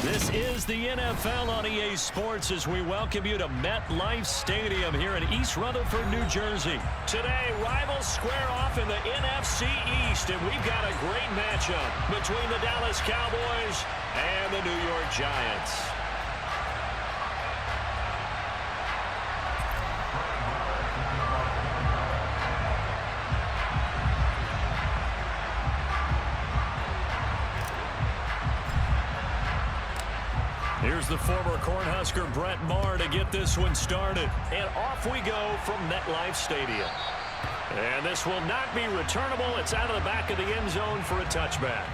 This is the NFL on EA Sports as we welcome you to MetLife Stadium here in East Rutherford, New Jersey. Today, rivals square off in the NFC East, and we've got a great matchup between the Dallas Cowboys and the New York Giants. Here's the former Cornhusker Brett Maher to get this one started. And off we go from MetLife Stadium. And this will not be returnable. It's out of the back of the end zone for a touchback.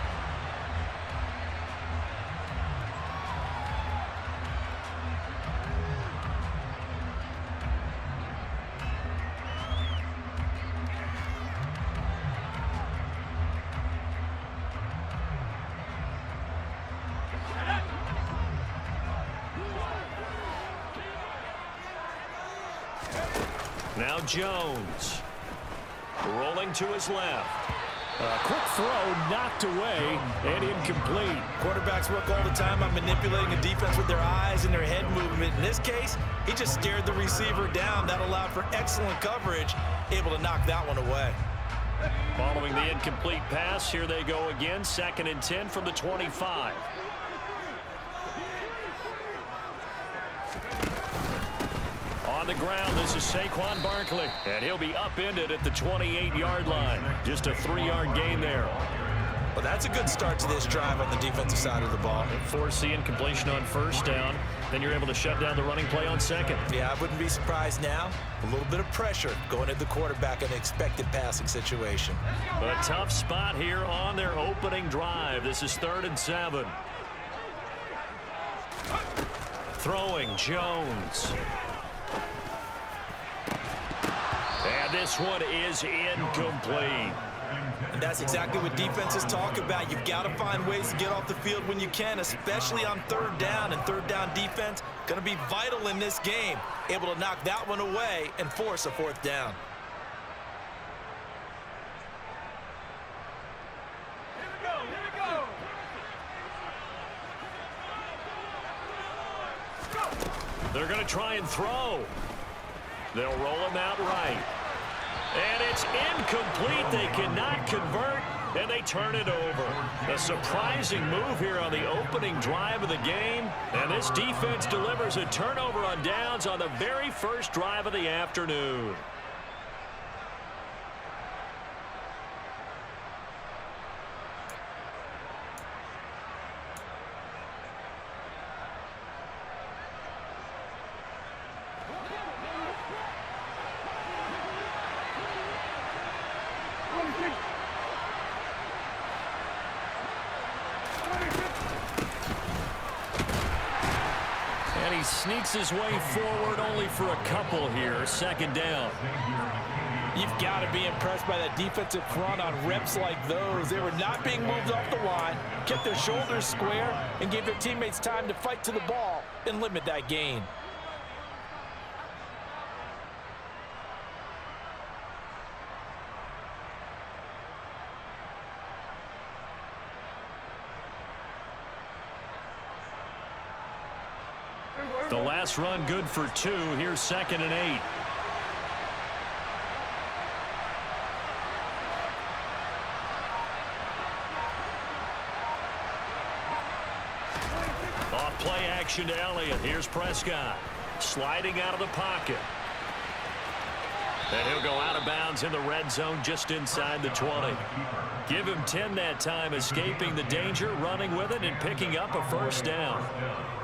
Now Jones, rolling to his left. A quick throw knocked away and incomplete. Quarterbacks work all the time on manipulating a defense with their eyes and their head movement. In this case, he just stared the receiver down. That allowed for excellent coverage, able to knock that one away. Following the incomplete pass, here they go again. 2nd and 10 from the 25. On the ground, this is Saquon Barkley, and he'll be upended at the 28-yard line. Just a 3-yard gain there. Well, that's a good start to this drive on the defensive side of the ball. Force the incompletion on 1st down. Then you're able to shut down the running play on 2nd. Yeah, I wouldn't be surprised now. A little bit of pressure going at the quarterback in an expected passing situation. A tough spot here on their opening drive. This is 3rd and 7. Throwing Jones. And this one is incomplete. And that's exactly what defenses talk about. You've got to find ways to get off the field when you can, especially on 3rd down. And 3rd down defense going to be vital in this game. Able to knock that one away and force a 4th down. They're going to try and throw. They'll roll him out right. And it's incomplete. They cannot convert, and they turn it over. A surprising move here on the opening drive of the game. And this defense delivers a turnover on downs on the very first drive of the afternoon. And he sneaks his way forward only for a couple here. 2nd down. You've got to be impressed by that defensive front on reps like those. They were not being moved off the line, kept their shoulders square, and gave their teammates time to fight to the ball and limit that gain. The last run good for 2. Here's 2nd and 8. Off play action to Elliott. Here's Prescott. Sliding out of the pocket. And he'll go out of bounds in the red zone just inside the 20. Give him 10 that time, escaping the danger, running with it, and picking up a 1st down.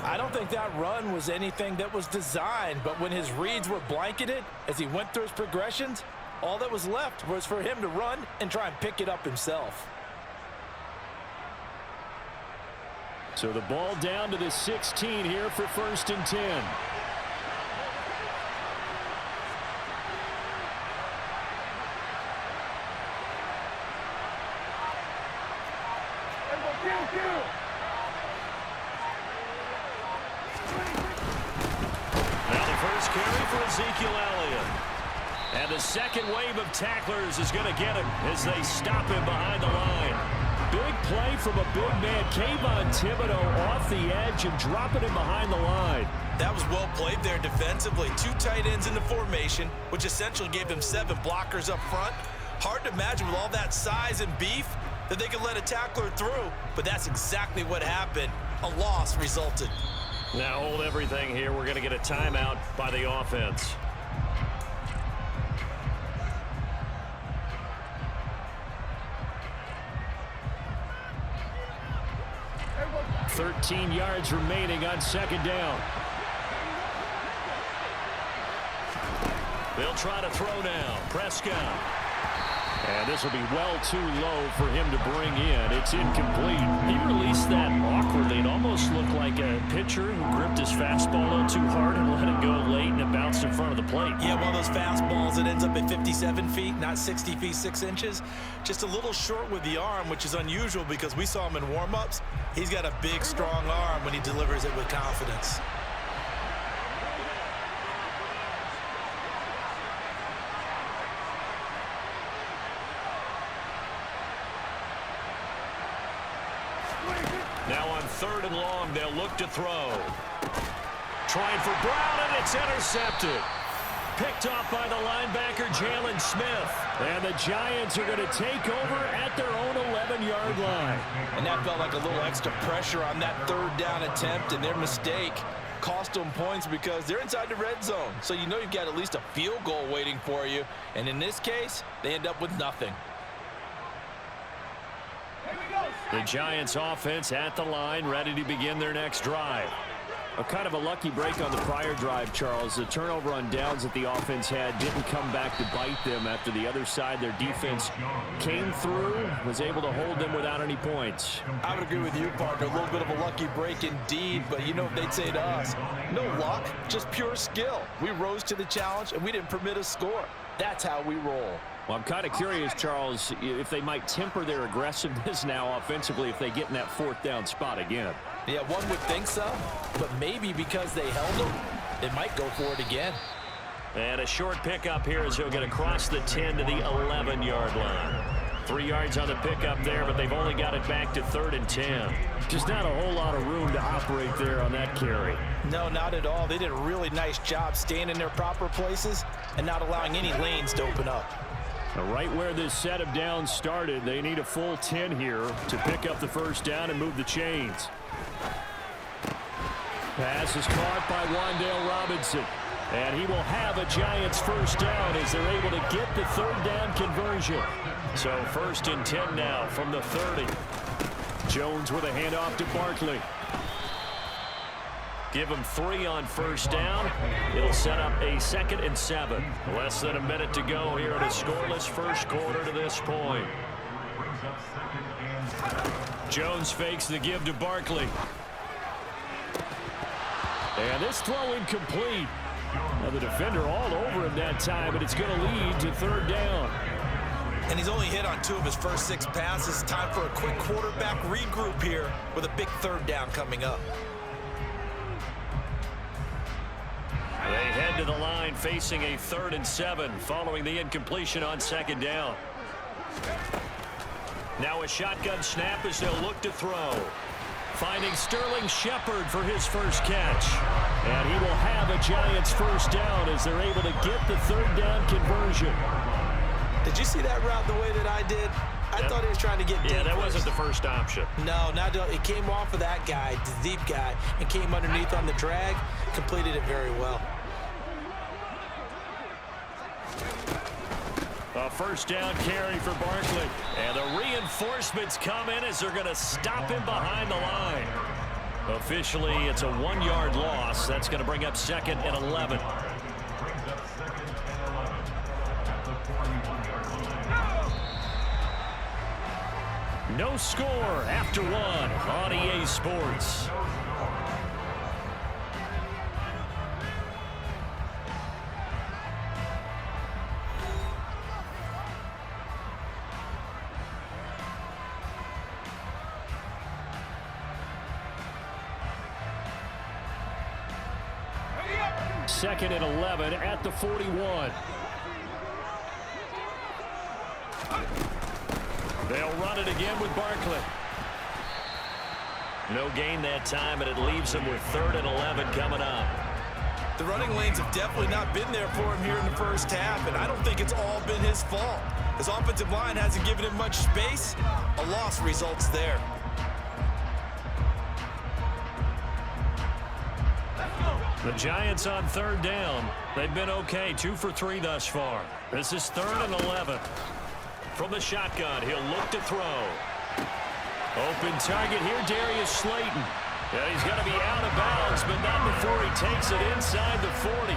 I don't think that run was anything that was designed, but when his reads were blanketed as he went through his progressions, all that was left was for him to run and try and pick it up himself. So the ball down to the 16 here for 1st and 10. Now the first carry for Ezekiel Elliott. And the second wave of tacklers is going to get him as they stop him behind the line. Big play from a big man. Kayvon Thibodeau off the edge and dropping him behind the line. That was well played there defensively. 2 tight ends in the formation, which essentially gave them 7 blockers up front. Hard to imagine with all that size and beef that they could let a tackler through, but that's exactly what happened. A loss resulted. Now hold everything here. We're going to get a timeout by the offense. .13 yards remaining on second down. They'll try to throw now. Prescott. And this will be well too low for him to bring in. It's incomplete. He released that awkwardly. It almost looked like a pitcher who gripped his fastball a little too hard and let it go late, and it bounced in front of the plate. Yeah, one of those fastballs that ends up at 57 feet, not 60 feet, 6 inches. Just a little short with the arm, which is unusual because we saw him in warm-ups. He's got a big, strong arm when he delivers it with confidence. Now on 3rd and long, they'll look to throw. Trying for Brown, and it's intercepted. Picked off by the linebacker, Jalen Smith. And the Giants are going to take over at their own 11-yard line. And that felt like a little extra pressure on that 3rd down attempt, and their mistake cost them points because they're inside the red zone. So you know you've got at least a field goal waiting for you. And in this case, they end up with nothing. The Giants offense at the line, ready to begin their next drive. A kind of a lucky break on the prior drive, Charles. The turnover on downs that the offense had didn't come back to bite them after the other side. Their defense came through, was able to hold them without any points. I would agree with you, partner. A little bit of a lucky break indeed, but you know what they'd say to us? No luck, just pure skill. We rose to the challenge, and we didn't permit a score. That's how we roll. Well, I'm kind of curious, Charles, if they might temper their aggressiveness now offensively if they get in that 4th down spot again. Yeah, one would think so, but maybe because they held them, they might go for it again. And a short pickup here as he'll get across the 10 to the 11-yard line. 3 yards on the pickup there, but they've only got it back to 3rd and 10. Just not a whole lot of room to operate there on that carry. No, not at all. They did a really nice job staying in their proper places and not allowing any lanes to open up. Right where this set of downs started, they need a full 10 here to pick up the 1st down and move the chains. Pass is caught by Wan'Dale Robinson. And he will have a Giants 1st down as they're able to get the 3rd down conversion. So 1st and 10 now from the 30. Jones with a handoff to Barkley. Give him 3 on 1st down. It'll set up a 2nd and 7. Less than a minute to go here in a scoreless 1st quarter to this point. Jones fakes the give to Barkley. And this throw incomplete. Now the defender all over him that time, but it's going to lead to 3rd down. And he's only hit on 2 of his first 6 passes. Time for a quick quarterback regroup here with a big 3rd down coming up. They head to the line facing a 3rd and 7 following the incompletion on 2nd down. Now a shotgun snap as they'll look to throw. Finding Sterling Shepard for his 1st catch. And he will have a Giants 1st down as they're able to get the 3rd down conversion. Did you see that route the way that I did? I thought he was trying to get deep. Yeah, that wasn't the first option. No, it came off of that guy, the deep guy, and came underneath on the drag. Completed it very well. A 1st down carry for Barkley. And the reinforcements come in as they're going to stop him behind the line. Officially, it's a 1-yard loss. That's going to bring up 2nd and 11. No score after 1 on EA Sports. Second and 11 at the 41. They'll run it again with Barkley. No gain that time, and it leaves him with 3rd and 11 coming up. The running lanes have definitely not been there for him here in the first half, and I don't think it's all been his fault. His offensive line hasn't given him much space. A loss results there. The Giants on 3rd down. They've been okay, 2 for 3 thus far. This is 3rd and 11. From the shotgun, he'll look to throw. Open target here, Darius Slayton. Yeah, he's got to be out of bounds, but not before he takes it inside the 40.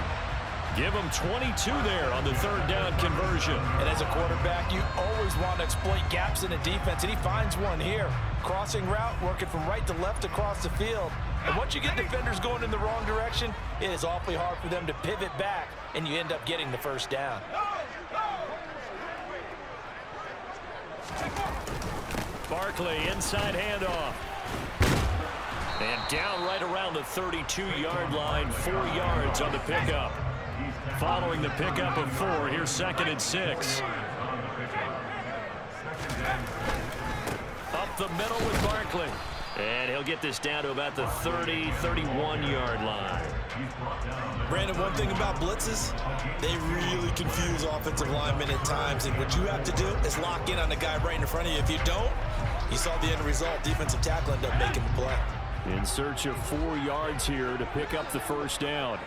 Give him 22 there on the 3rd down conversion. And as a quarterback, you always want to exploit gaps in a defense, and he finds one here. Crossing route, working from right to left across the field. And once you get defenders going in the wrong direction, it is awfully hard for them to pivot back, and you end up getting the first down. Barkley, inside handoff. And down right around the 32-yard line, 4 yards on the pickup. Following the pickup of 4, here's 2nd and 6. Up the middle with Barkley. And he'll get this down to about the 30, 31-yard line. Brandon, one thing about blitzes, they really confuse offensive linemen at times. And what you have to do is lock in on the guy right in front of you. If you don't, you saw the end result. Defensive tackle ended up making the play. In search of 4 yards here to pick up the first down.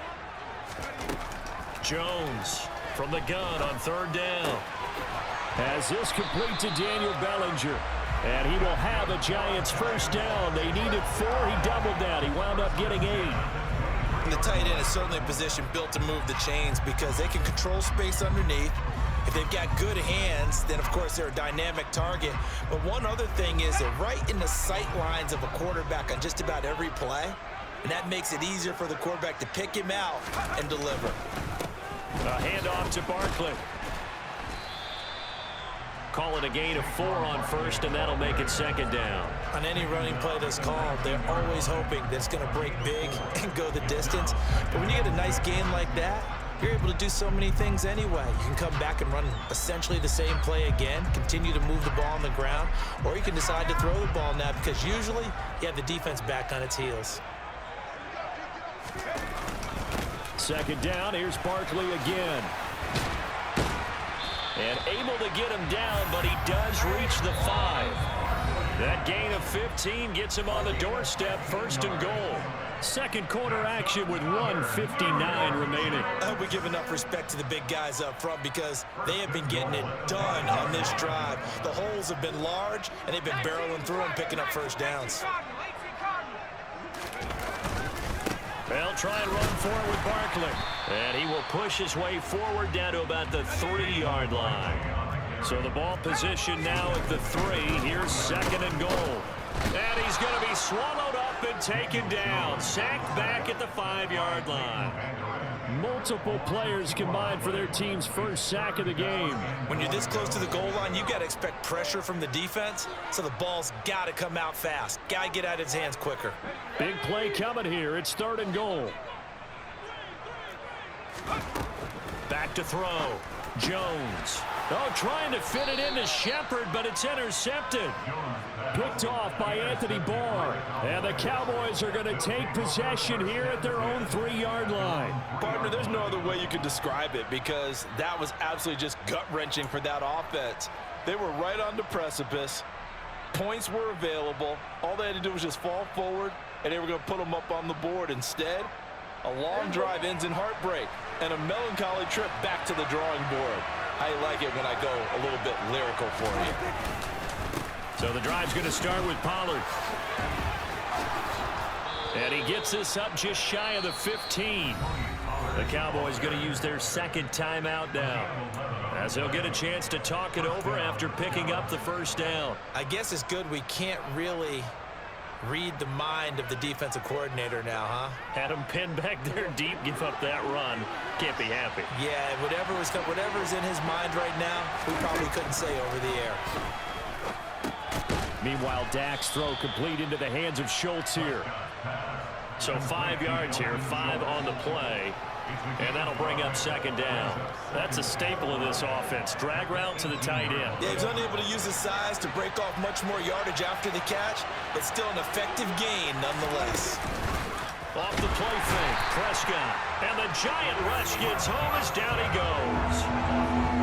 Jones from the gun on 3rd down. Has this complete to Daniel Bellinger. And he will have a Giants first down. They needed 4. He doubled that. He wound up getting 8. And the tight end is certainly a position built to move the chains because they can control space underneath. If they've got good hands, then, of course, they're a dynamic target. But one other thing is they're right in the sight lines of a quarterback on just about every play. And that makes it easier for the quarterback to pick him out and deliver. A handoff to Barkley. Call it a gain of 4 on 1st, and that'll make it 2nd down. On any running play that's called, they're always hoping that it's going to break big and go the distance. But when you get a nice gain like that, you're able to do so many things anyway. You can come back and run essentially the same play again, continue to move the ball on the ground, or you can decide to throw the ball now because usually you have the defense back on its heels. 2nd down, here's Barkley again. And able to get him down, but he does reach the 5. That gain of 15 gets him on the doorstep, 1st and goal. Second quarter action with 1:59 remaining. I hope we give enough respect to the big guys up front because they have been getting it done on this drive. The holes have been large, and they've been barreling through and picking up first downs. They'll try and run for it with Barkley. And he will push his way forward down to about the 3-yard line. So the ball position now at the 3. Here's 2nd and goal. And he's going to be swallowed up and taken down. Sacked back at the 5-yard line. Multiple players combined for their team's first sack of the game. When you're this close to the goal line, you've got to expect pressure from the defense, so the ball's got to come out fast. Got to get out of his hands quicker. Big play coming here. It's 3rd and goal. Back to throw. Jones. Oh, trying to fit it into Shepard, but it's intercepted. Picked off by Anthony Barr. And the Cowboys are going to take possession here at their own 3-yard line. Partner, there's no other way you could describe it because that was absolutely just gut-wrenching for that offense. They were right on the precipice. Points were available. All they had to do was just fall forward, and they were going to put them up on the board. Instead, a long drive ends in heartbreak and a melancholy trip back to the drawing board. I like it when I go a little bit lyrical for you. So the drive's going to start with Pollard. And he gets this up just shy of the 15. The Cowboys going to use their 2nd timeout now, as they'll get a chance to talk it over after picking up the first down. I guess it's good we can't really read the mind of the defensive coordinator now, huh? Had him pinned back there deep, give up that run. Can't be happy. Yeah, whatever's in his mind right now, we probably couldn't say over the air. Meanwhile, Dak's throw complete into the hands of Schultz here. So 5 yards here, 5 on the play. And that'll bring up second down. That's a staple of this offense. Drag route to the tight end. Yeah, he's unable to use his size to break off much more yardage after the catch, but still an effective gain nonetheless. Off the play fake, Prescott. And the giant rush gets home as down he goes.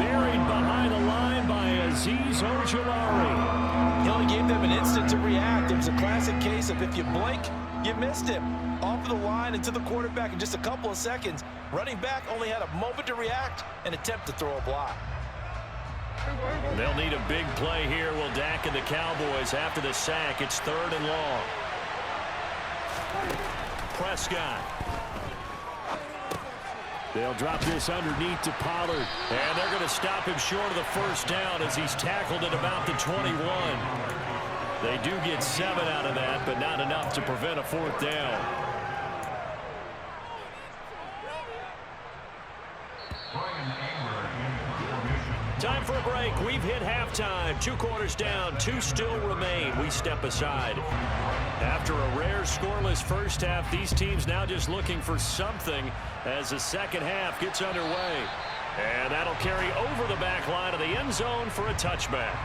Buried behind the line by Azeez Ojulari. He only gave them an instant to react. It was a classic case of if you blink, you missed him. Off of the line and to the quarterback in just a couple of seconds. Running back only had a moment to react and attempt to throw a block. They'll need a big play here. Will Dak and the Cowboys after the sack. It's 3rd and long. Prescott. They'll drop this underneath to Pollard. And they're going to stop him short of the first down as he's tackled at about the 21. They do get 7 out of that, but not enough to prevent a 4th down. Time for a break. We've hit halftime. 2 quarters down. 2 still remain. We step aside. After a rare scoreless first half, these teams now just looking for something as the second half gets underway. And that'll carry over the back line of the end zone for a touchback.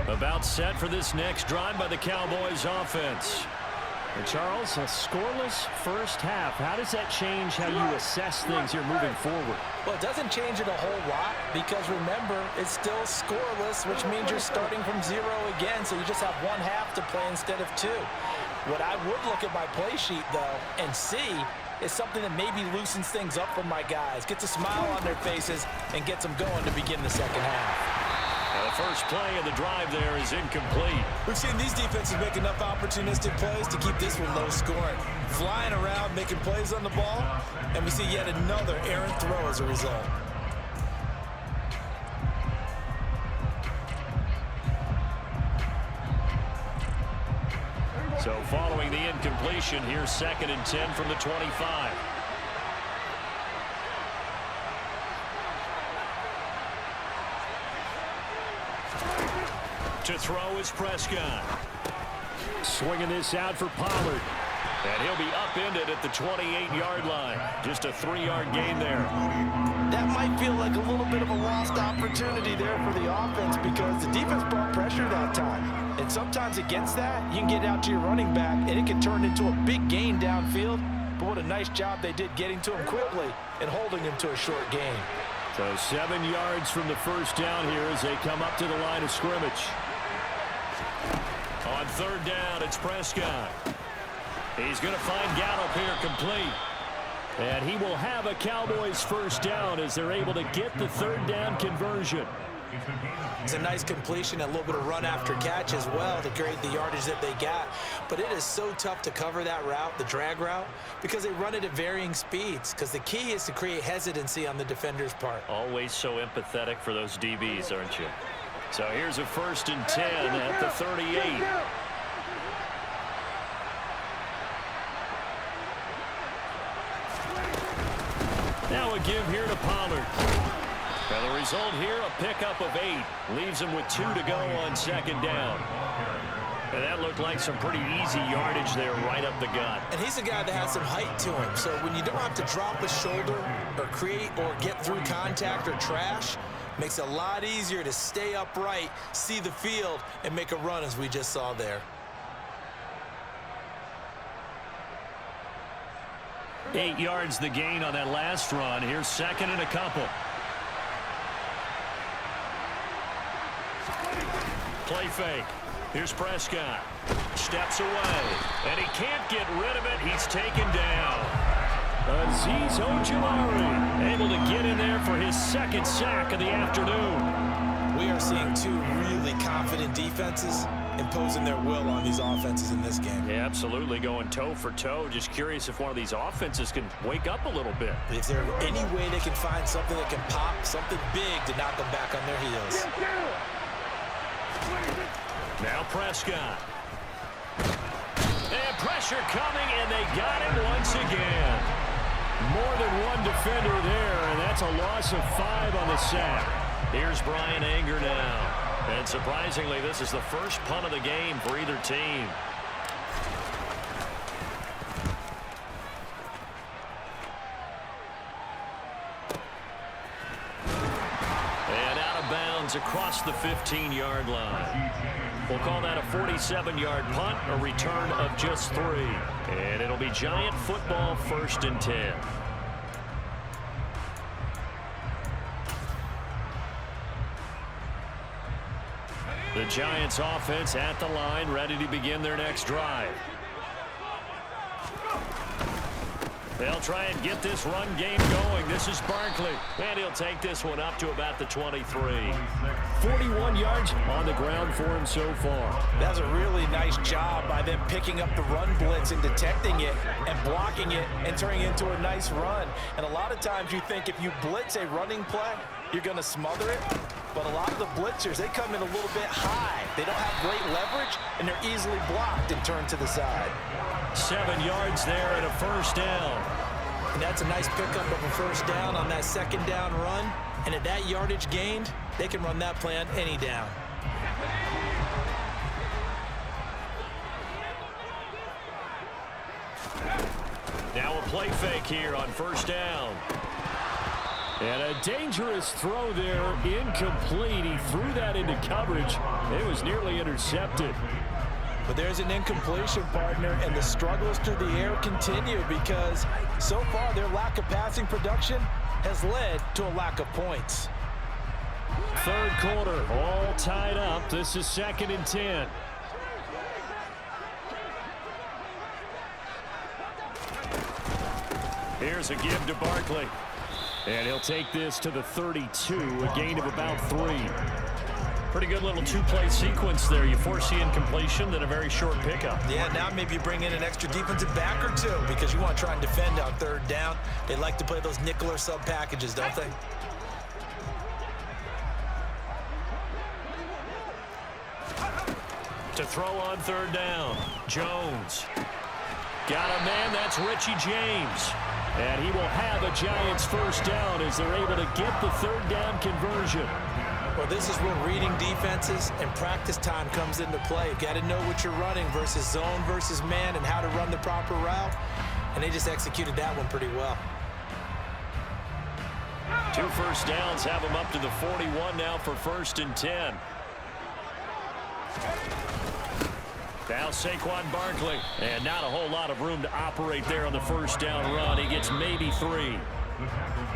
About set for this next drive by the Cowboys offense. And Charles, a scoreless first half. How does that change how you assess things here moving forward? Well, it doesn't change it a whole lot because remember, it's still scoreless, which means you're starting from 0 again, so you just have 1 half to play instead of 2. What I would look at my play sheet, though, and see is something that maybe loosens things up for my guys, gets a smile on their faces, and gets them going to begin the second half. The first play of the drive there is incomplete. We've seen these defenses make enough opportunistic plays to keep this one low scoring. Flying around, making plays on the ball, and we see yet another errant throw as a result. So following the incompletion, here's 2nd and 10 from the 25. To throw is Prescott. Swinging this out for Pollard. And he'll be upended at the 28-yard line. Just a 3-yard gain there. That might feel like a little bit of a lost opportunity there for the offense because the defense brought pressure that time. And sometimes against that, you can get out to your running back, and it can turn into a big gain downfield. But what a nice job they did getting to him quickly and holding him to a short gain. So 7 yards from the first down here as they come up to the line of scrimmage. On 3rd down, it's Prescott. He's going to find Gallup here complete. And he will have a Cowboys first down as they're able to get the 3rd down conversion. It's a nice completion, a little bit of run after catch as well to create the yardage that they got. But it is so tough to cover that route, the drag route, because they run it at varying speeds. Because the key is to create hesitancy on the defender's part. Always so empathetic for those DBs, aren't you? So here's a 1st and 10 at the 38. Now a give here to Pollard. And the result here, a pickup of 8. Leaves him with 2 to go on 2nd down. And that looked like some pretty easy yardage there right up the gut. And he's a guy that has some height to him. So when you don't have to drop a shoulder or create or get through contact or trash, makes it a lot easier to stay upright, see the field, and make a run as we just saw there. 8 yards the gain on that last run. Here's 2nd and a couple. Play fake. Here's Prescott. Steps away. And he can't get rid of it. He's taken down. Azeez Ojulari able to get in there for his 2nd sack of the afternoon. We are seeing 2 really confident defenses imposing their will on these offenses in this game. Yeah, absolutely, going toe for toe. Just curious if one of these offenses can wake up a little bit. Is there any way they can find something that can pop, something big to knock them back on their heels? Now Prescott. And pressure coming, and they got him once again. More than one defender there, and that's a loss of 5 on the sack. Here's Brian Anger now. And surprisingly, this is the first punt of the game for either team. And out of bounds across the 15-yard line. We'll call that a 47-yard punt, a return of just 3. And it'll be Giant football, 1st and 10. The Giants offense at the line, ready to begin their next drive. They'll try and get this run game going. This is Barkley, and he'll take this one up to about the 23. 41 yards on the ground for him so far. That's a really nice job by them picking up the run blitz and detecting it and blocking it and turning it into a nice run. And a lot of times you think if you blitz a running play, you're going to smother it. But a lot of the blitzers, they come in a little bit high. They don't have great leverage, and they're easily blocked and turned to the side. 7 yards there and a 1st down. And that's a nice pickup of a 1st down on that 2nd down run. And at that yardage gained, they can run that play on any down. Now a play fake here on 1st down. And a dangerous throw there, incomplete. He threw that into coverage. It was nearly intercepted. But there's an incompletion, partner, and the struggles through the air continue because so far their lack of passing production has led to a lack of points. 3rd quarter, all tied up. This is 2nd and 10. Here's a give to Barkley. And he'll take this to the 32, a gain of about 3. Pretty good little 2-play sequence there. You force the incompletion, then a very short pickup. Yeah, now maybe you bring in an extra defensive back or 2 because you want to try and defend on 3rd down. They like to play those nickel or sub packages, don't they? To throw on 3rd down, Jones. Got a man, that's Richie James. And he will have a Giants 1st down as they're able to get the 3rd down conversion. Well, this is where reading defenses and practice time comes into play. You got to know what you're running versus zone versus man and how to run the proper route. And they just executed that one pretty well. 2 1st downs have them up to the 41 now for 1st and 10. Now Saquon Barkley, and not a whole lot of room to operate there on the 1st down run. He gets maybe 3.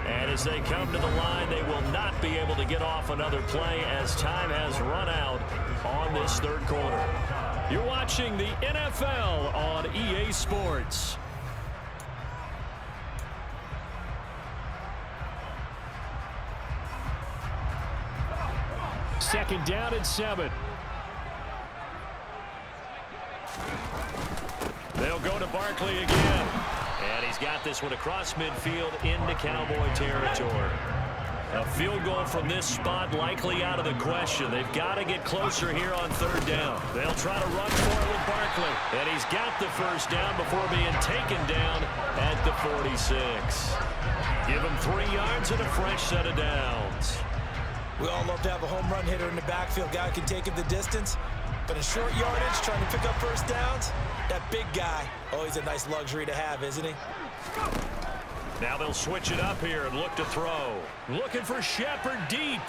And as they come to the line, they will not be able to get off another play as time has run out on this 3rd quarter. You're watching the NFL on EA Sports. Second down and 7. They'll go to Barkley again. And he's got this one across midfield into Cowboy territory. A field goal from this spot likely out of the question. They've got to get closer here on 3rd down. They'll try to run for it with Barkley. And he's got the 1st down before being taken down at the 46. Give him 3 yards and a fresh set of downs. We all love to have a home run hitter in the backfield. Guy who can take it the distance. But in short yardage, trying to pick up 1st downs, that big guy, always a nice luxury to have, isn't he? Now they'll switch it up here and look to throw. Looking for Shepard deep.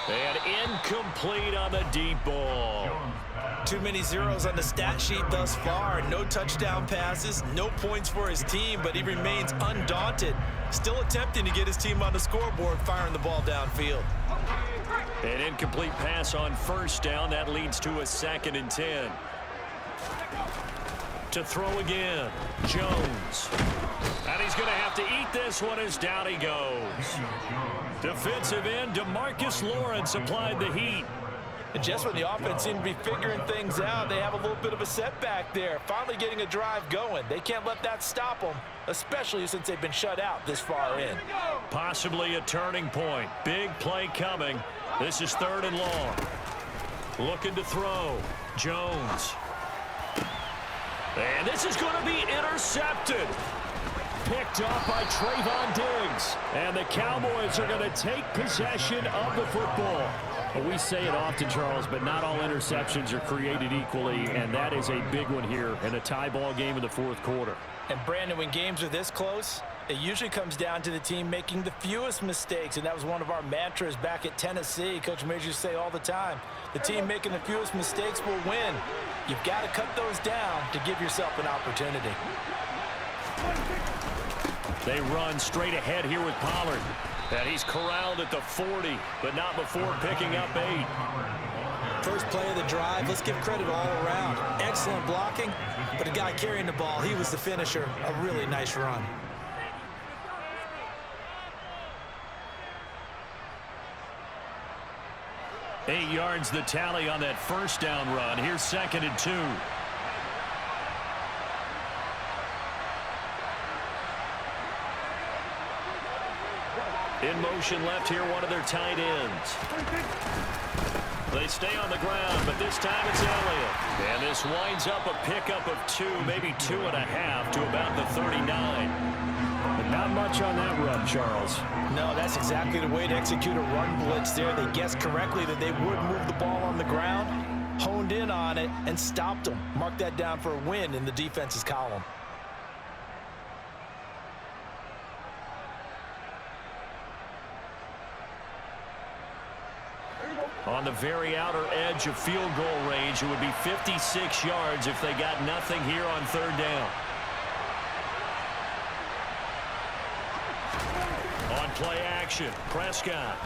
And incomplete on the deep ball. Too many zeros on the stat sheet thus far. No touchdown passes, no points for his team, but he remains undaunted. Still attempting to get his team on the scoreboard, firing the ball downfield. An incomplete pass on 1st down. That leads to a 2nd and 10. To throw again, Jones. And he's going to have to eat this one as down he goes. Defensive end, DeMarcus Lawrence applied the heat. And just when the offense seemed to be figuring things out, they have a little bit of a setback there. Finally getting a drive going. They can't let that stop them, especially since they've been shut out this far in. Possibly a turning point. Big play coming. This is 3rd and long. Looking to throw. Jones. And this is going to be intercepted. Picked off by Trayvon Diggs. And the Cowboys are going to take possession of the football. We say it often, Charles, but not all interceptions are created equally, and that is a big one here in a tie ball game in the fourth quarter. And, Brandon, when games are this close, it usually comes down to the team making the fewest mistakes, and that was one of our mantras back at Tennessee. Coach Majors used to say all the time, the team making the fewest mistakes will win. You've got to cut those down to give yourself an opportunity. They run straight ahead here with Pollard. And he's corralled at the 40, but not before picking up 8. First play of the drive, let's give credit all around. Excellent blocking, but the guy carrying the ball, he was the finisher. A really nice run. Eight yards the tally on that first down run. Here's 2nd and 2. In motion left here, one of their tight ends. They stay on the ground, but this time it's Elliott. And this winds up a pickup of 2, maybe 2.5 to about the 39. But not much on that run, Charles. No, that's exactly the way to execute a run blitz there. They guessed correctly that they would move the ball on the ground, honed in on it, and stopped them. Mark that down for a win in the defense's column. On the very outer edge of field goal range, it would be 56 yards if they got nothing here on 3rd down. On play action, Prescott.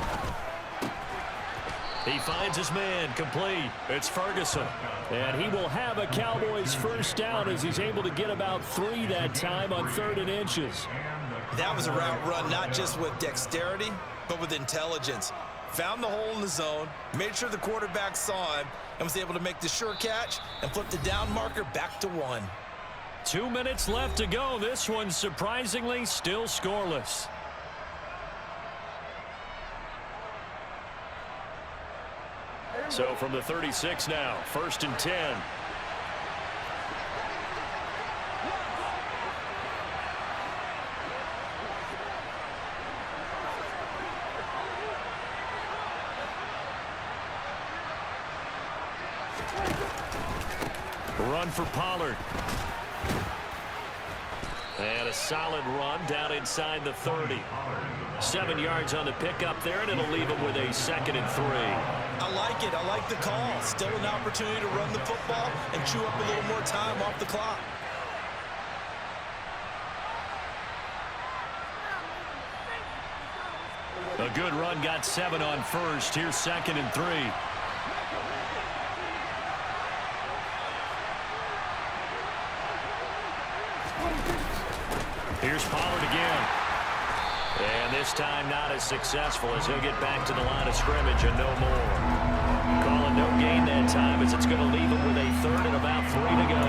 He finds his man, complete. It's Ferguson. And he will have a Cowboys first down as he's able to get about 3 that time on 3rd and inches. That was a route run not just with dexterity, but with intelligence. Found the hole in the zone, made sure the quarterback saw him, and was able to make the sure catch and flip the down marker back to 1. 2 minutes left to go. This one surprisingly still scoreless. So from the 36 now, 1st and 10. Run for Pollard. And a solid run down inside the 30. 7 yards on the pickup there, and it'll leave him with a 2nd and 3. I like it. I like the call. Still an opportunity to run the football and chew up a little more time off the clock. A good run, got 7 on first. Here's 2nd and 3. Here's Pollard again. And this time not as successful as he'll get back to the line of scrimmage and no more. Calling no gain that time as it's going to leave him with a 3rd and about 3 to go.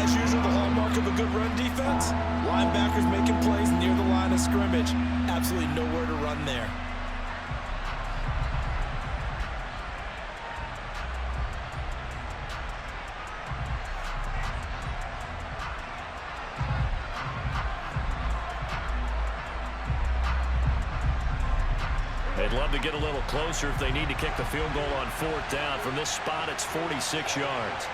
As usual, the hallmark of a good run defense, linebackers making plays near the line of scrimmage. Absolutely nowhere to run there. They'd love to get a little closer if they need to kick the field goal on 4th down. From this spot, it's 46 yards.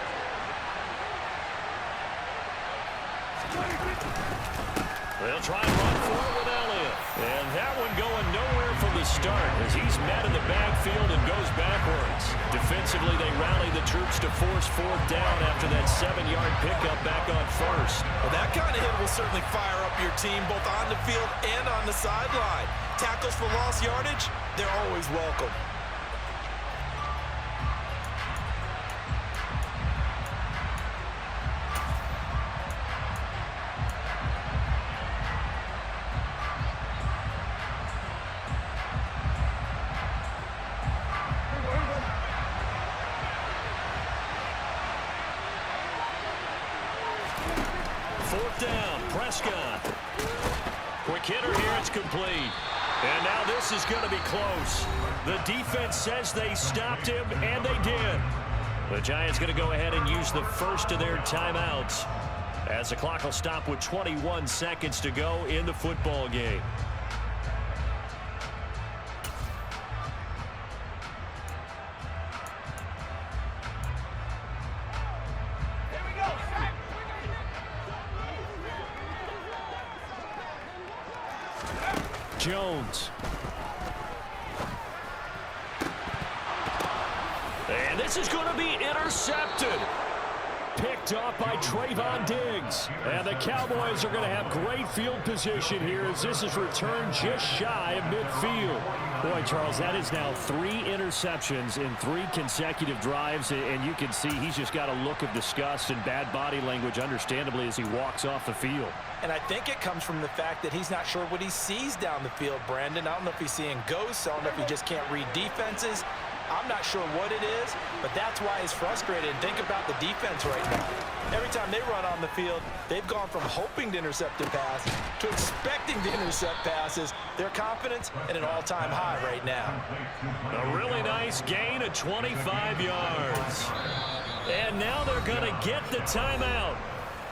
They'll try and run for it with Elliott. And that one going nowhere from the start as he's met in the backfield and goes backwards. Defensively, they rally the troops to force 4th down after that 7-yard pickup back on 1st. Well, that kind of hit will certainly fire up your team both on the field and on the sideline. Tackles for lost yardage, they're always welcome. Down, Prescott. Quick hitter here, it's complete. And now this is going to be close. The defense says they stopped him, and they did. The Giants going to go ahead and use the first of their timeouts as the clock will stop with 21 seconds to go in the football game. Jones. And this is going to be intercepted. Picked off by Trayvon Diggs. And the Cowboys are going to have great field position here as this is returned just shy of midfield. Boy, Charles, that is now 3 interceptions in 3 consecutive drives, and you can see he's just got a look of disgust and bad body language, understandably, as he walks off the field. And I think it comes from the fact that he's not sure what he sees down the field, Brandon. I don't know if he's seeing ghosts. I don't know if he just can't read defenses. I'm not sure what it is, but that's why he's frustrated. And think about the defense right now. Every time they run on the field, they've gone from hoping to intercept a pass to expecting to intercept passes. Their confidence at an all-time high right now. A really nice gain of 25 yards. And now they're going to get the timeout.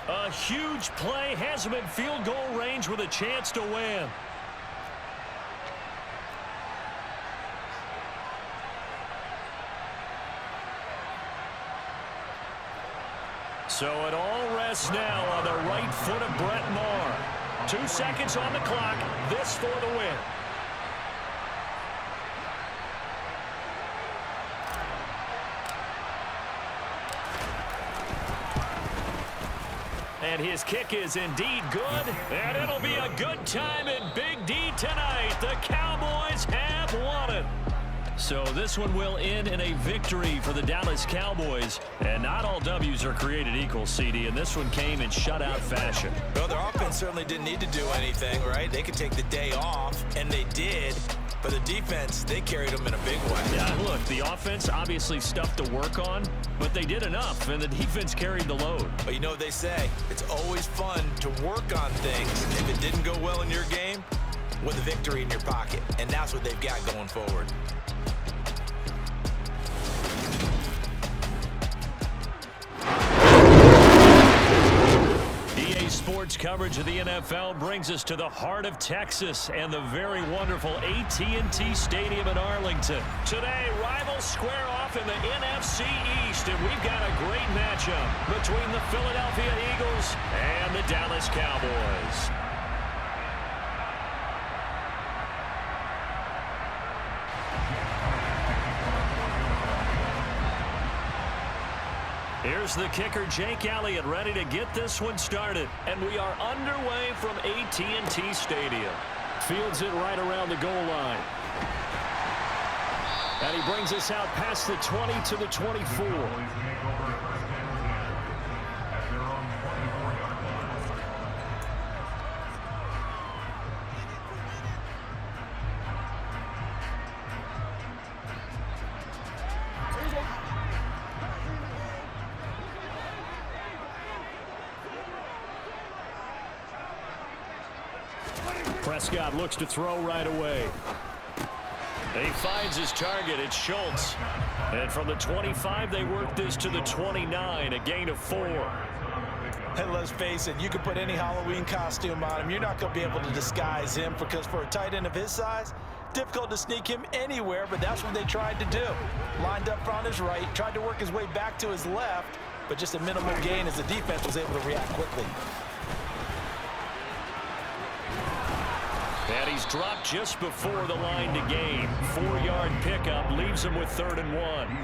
A huge play has them in field goal range with a chance to win. So it all rests now on the right foot of Brett Maher. 2 seconds on the clock. This for the win. And his kick is indeed good. And it'll be a good time in Big D tonight. The Cowboys have won it. So this one will end in a victory for the Dallas Cowboys. And not all W's are created equal, CD. And this one came in shutout fashion. Well, their offense certainly didn't need to do anything, right? They could take the day off, and they did. But the defense, they carried them in a big way. Yeah, look, the offense obviously stuff to work on, but they did enough, and the defense carried the load. But you know what they say, it's always fun to work on things. If it didn't go well in your game, with a victory in your pocket. And that's what they've got going forward. Sports coverage of the NFL brings us to the heart of Texas and the very wonderful AT&T Stadium in Arlington. Today, rivals square off in the NFC East, and we've got a great matchup between the Philadelphia Eagles and the Dallas Cowboys. Here's the kicker, Jake Elliott, ready to get this one started. And we are underway from AT&T Stadium. Fields it right around the goal line. And he brings us out past the 20 to the 24. Prescott looks to throw right away. He finds his target. It's Schultz. And from the 25, they work this to the 29, a gain of 4. And let's face it, you can put any Halloween costume on him. You're not going to be able to disguise him because for a tight end of his size, difficult to sneak him anywhere, but that's what they tried to do. Lined up on his right, tried to work his way back to his left, but just a minimal gain as the defense was able to react quickly. And he's dropped just before the line to gain. 4-yard pickup leaves him with 3rd and 1.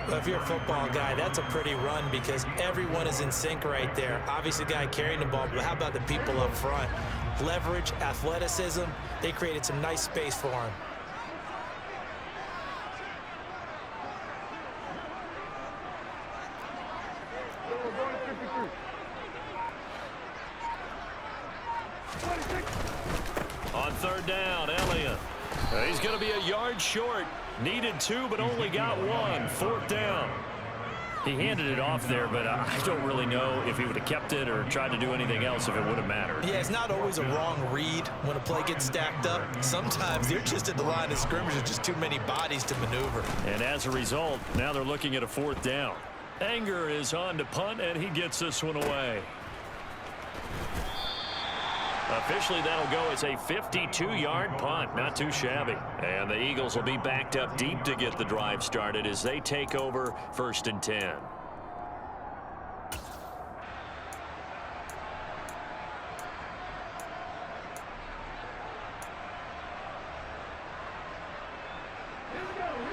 Well, if you're a football guy, that's a pretty run because everyone is in sync right there. Obviously, the guy carrying the ball, but how about the people up front? Leverage, athleticism, they created some nice space for him. On 3rd down, Elliott. He's going to be a yard short. Needed 2, but only got 1. 4th down. He handed it off there, but I don't really know if he would have kept it or tried to do anything else if it would have mattered. Yeah, it's not always a wrong read when a play gets stacked up. Sometimes they're just at the line of scrimmage with just too many bodies to maneuver. And as a result, now they're looking at a 4th down. Anger is on to punt, and he gets this one away. Officially, that'll go as a 52-yard punt. Not too shabby. And the Eagles will be backed up deep to get the drive started as they take over 1st and 10.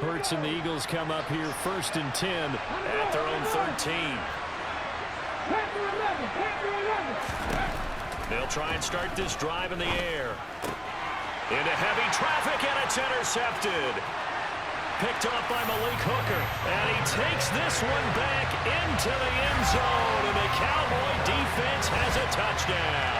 Hurts and the Eagles come up here 1st and 10 at their own 13. They'll try and start this drive in the air. Into heavy traffic, and it's intercepted. Picked off by Malik Hooker. And he takes this one back into the end zone. And the Cowboy defense has a touchdown.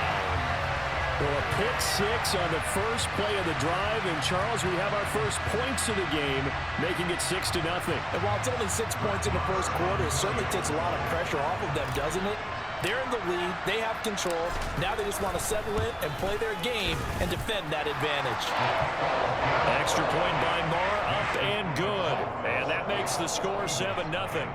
Well, a pick 6 on the first play of the drive. And, Charles, we have our first points of the game, making it 6-0. And while it's only 6 points in the first quarter, it certainly takes a lot of pressure off of them, doesn't it? They're in the lead. They have control. Now they just want to settle in and play their game and defend that advantage. Extra point by Marr, up and good. And that makes the score 7-0.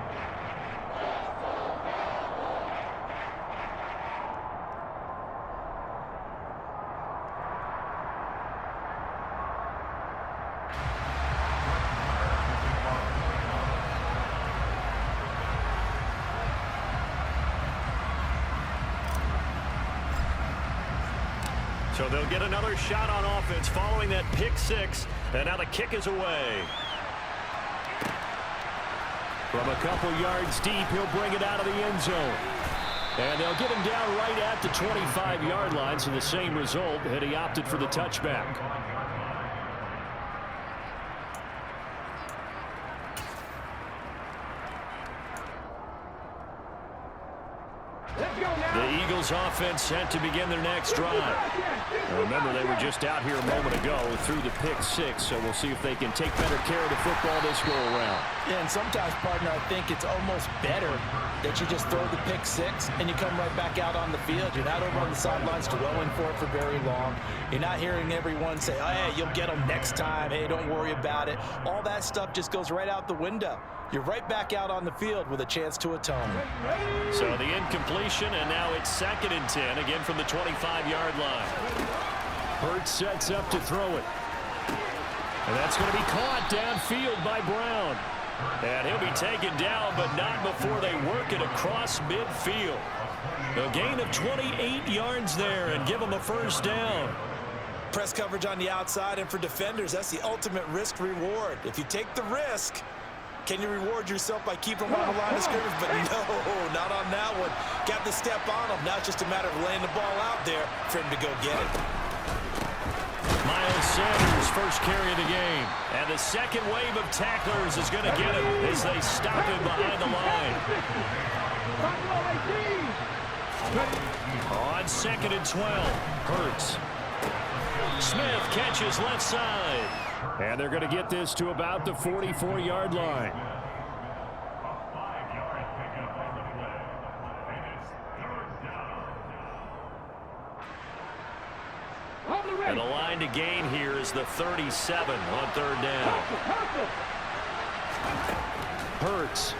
So they'll get another shot on offense following that pick 6. And now the kick is away. From a couple yards deep, he'll bring it out of the end zone. And they'll get him down right at the 25-yard line, so the same result, and he opted for the touchback. The Eagles offense set to begin their next drive. Remember, they were just out here a moment ago through the pick 6, so we'll see if they can take better care of the football this go-around. Yeah, and sometimes, partner, I think it's almost better that you just throw the pick 6 and you come right back out on the field. You're not over on the sidelines dwelling for it for very long. You're not hearing everyone say, oh, hey, you'll get them next time. Hey, don't worry about it. All that stuff just goes right out the window. You're right back out on the field with a chance to atone. So the incompletion, and now it's 2nd and 10, again from the 25-yard line. Hurts sets up to throw it. And that's going to be caught downfield by Brown. And he'll be taken down, but not before they work it across midfield. A gain of 28 yards there and give them a 1st down. Press coverage on the outside, and for defenders, that's the ultimate risk-reward. If you take the risk, can you reward yourself by keeping them on the line of scrimmage? But no, not on that one. Got the step on him. Now it's just a matter of laying the ball out there for him to go get it. Miles Sanders' first carry of the game. And the second wave of tacklers is going to get him as they stop him behind the line. On 2nd and 12, Hurts. Smith catches left side. And they're going to get this to about the 44-yard line. And the line to gain here is the 37 on 3rd down. Hurts.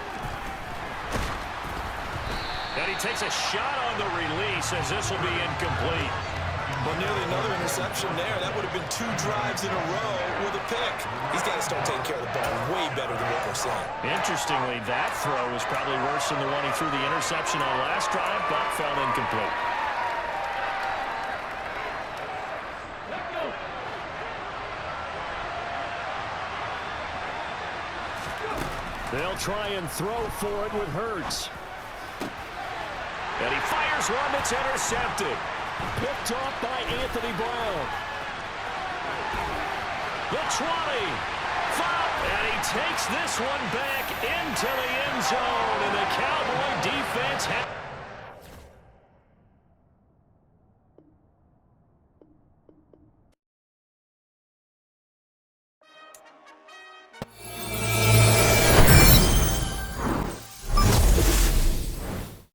And he takes a shot on the release as this will be incomplete. Well, nearly another interception there. That would have been 2 drives in a row with a pick. He's got to start taking care of the ball way better than what we're seeing. Interestingly, that throw was probably worse than the one he threw the interception on last drive, but fell incomplete. They'll try and throw for it with Hurts. And he fires one that's intercepted. Picked off by Anthony Brown. The 20. And he takes this one back into the end zone. And the Cowboy defense has